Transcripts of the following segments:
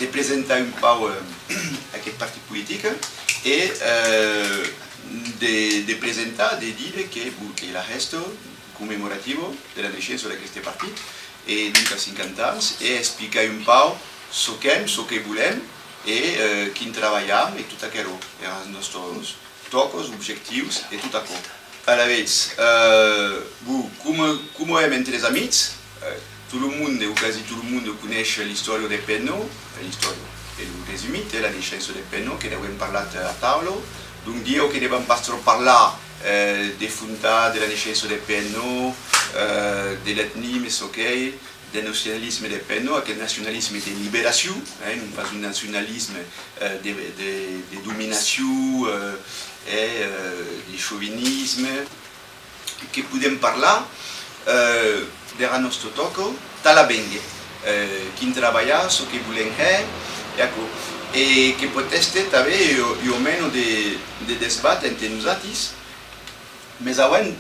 de presentar un pau aquest partit polític e de presentar, de dire que la gesto commemorativo de la naixença d'aquest partit e donc a 50 anys e explicar un pau so que volem e quin treballam e tot aquello, els nostres tocos, objectius e tot aquello. Aleshores, com hem entre els amics, tot el món, o quasi tot el món coneix l'història de Penno, l'història è resumita, la naixença de Penno, que n'hem parlat a taula. Donc dieu que devem pas parlar de fundar de la naixença de Penno, de l'etnie, mais ok, del nacionalisme de Penno, aquest nacionalisme de liberació, non pas un nacionalisme de dominació e de chauvinisme, que podem parlar del nostre toco, talabengue, quin treballar, so que volem fer, e que pot ser també o menys de debat entre nosaltres, mas abans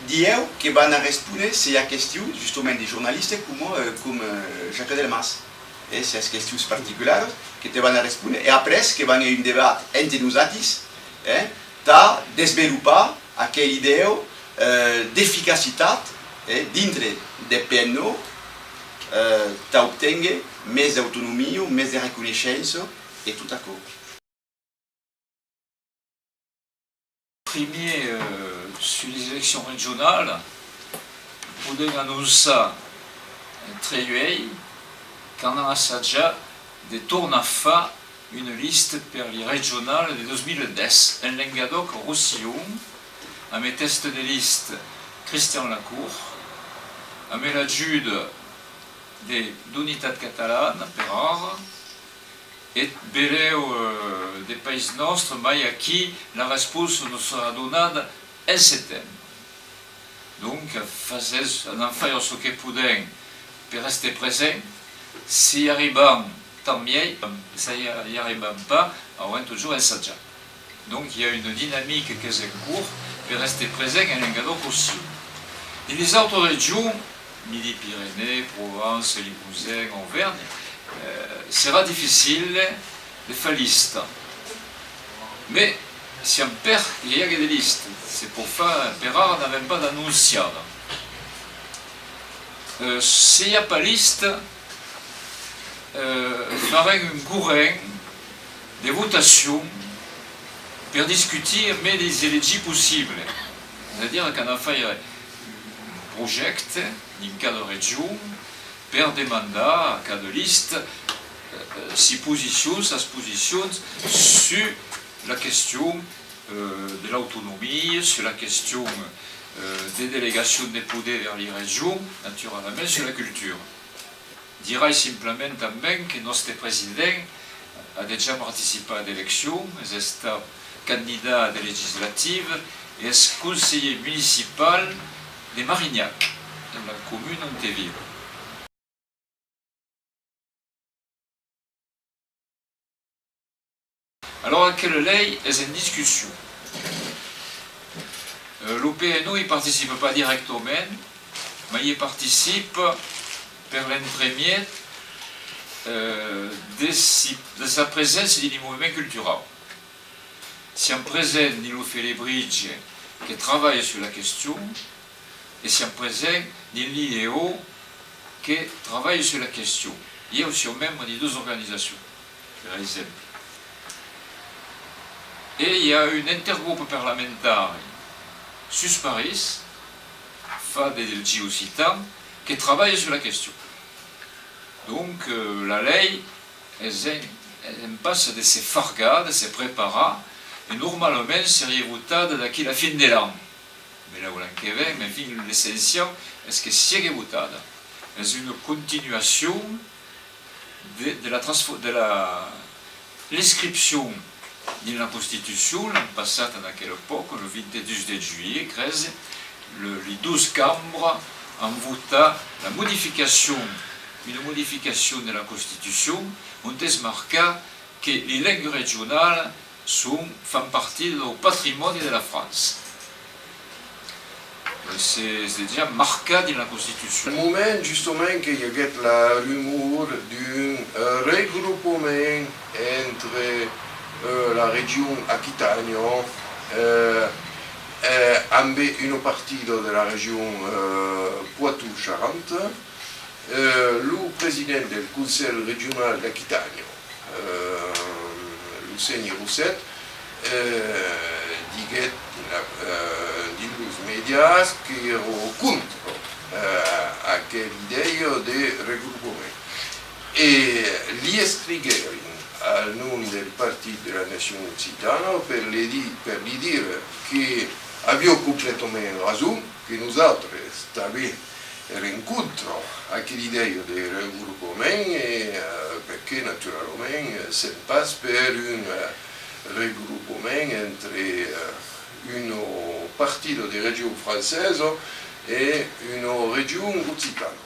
dieu que van respondre a la qüestió justament de jornalistes com Jacques Delmas. Ces qüestions particulars que te van respondre e après que van un debat entre nosaltres ta desenvolupar aquella idea d'eficacitat dintre de Penno ta obtenir més d'autonomia, més de reconeixença et tout à coup. Premier sur les élections régionales, podem annonçar très vieille qu'en a assaggiat de tornar a fa une liste per les régionales de 2010 en Languedoc-Roussillon, amb el test de liste Christian Lacour, amb l'ajuda d'Unitat Catalana, Perard, et beleu de país nostre, mai aquí la resposta no serà donada en setembre. Donc, en faire ce que podem per rester present. Si arribam, tant mieux. Si n'y arribam pas, on va toujours ensatjar. Donc, il y a une dynamique qui est en cours pour rester présent en Languedoc aussi. Et les autres régions, Midi-Pyrénées, Provence, Limousin, Auvergne, sera difficile de faire liste. Mais si on perd, il y a des listes. C'est pour faire, Perard n'a même pas d'annonciade. S'il n'y a pas de liste, faire un courant de votation pour discuter mais des élégies possibles. C'est-à-dire qu'on a fait un projet, dans cas de région, per des mandats, en cas de liste, s'y positionne, ça se positionne sur la question de l'autonomie, sur la question des délégations de poder vers les régions, naturellement sur la culture. Dirai simplement també que notre président a déjà participé à l'élection, est candidat à des législatives et est conseiller municipal de Marignac, dans la commune d'Ontéville. Alors, quelle lei est en discussion? L'OPNO ne participe pas directement, mais il participe per l'entremiet de sa présence dans les mouvements culturels. Si on présente Nilo Felebridge qui travaille sur la question, et si on présente l'IEO qui travaille sur la question. Il y a aussi même les deux organisations, par exemple. Et il y a une intergroupe parlementaire sus Paris, FAD et del G-Occitan, qui travaille sur la question. Donc la lei, elle passe de se fargar, de se préparer, et normalement serait votée d'ici la fin de l'an. Mais là où l'an qui vient, mais l'essentiel, est-ce que c'est votée? C'est une continuation de l'inscription dans la Constitution, l'an passé, à quelle époque, le 22 juillet 13, les 12 chambres ont voté la modification, une modification de la Constitution, ont marqué que les langues régionales font partie du patrimoine de la France. c'est déjà marqué dans la Constitution. Le moment justement qu'il y a la rumeur d'un regroupement entre la région Aquitania et une partie de la région Poitou-Charentes, le président du conseil régional d'Aquitania, Luceni Rousset, dit dans les médias qui sont contre à quelle idée de regroupement. Et li scrivere al nom del Parti de la Nation Occitana per lui dire che abbiamo completamente raison, che nous autres stavi rincontro a quell'idea di regroupement perché naturalmente si passe per un regroupement entre une partie de région française et une région occitane.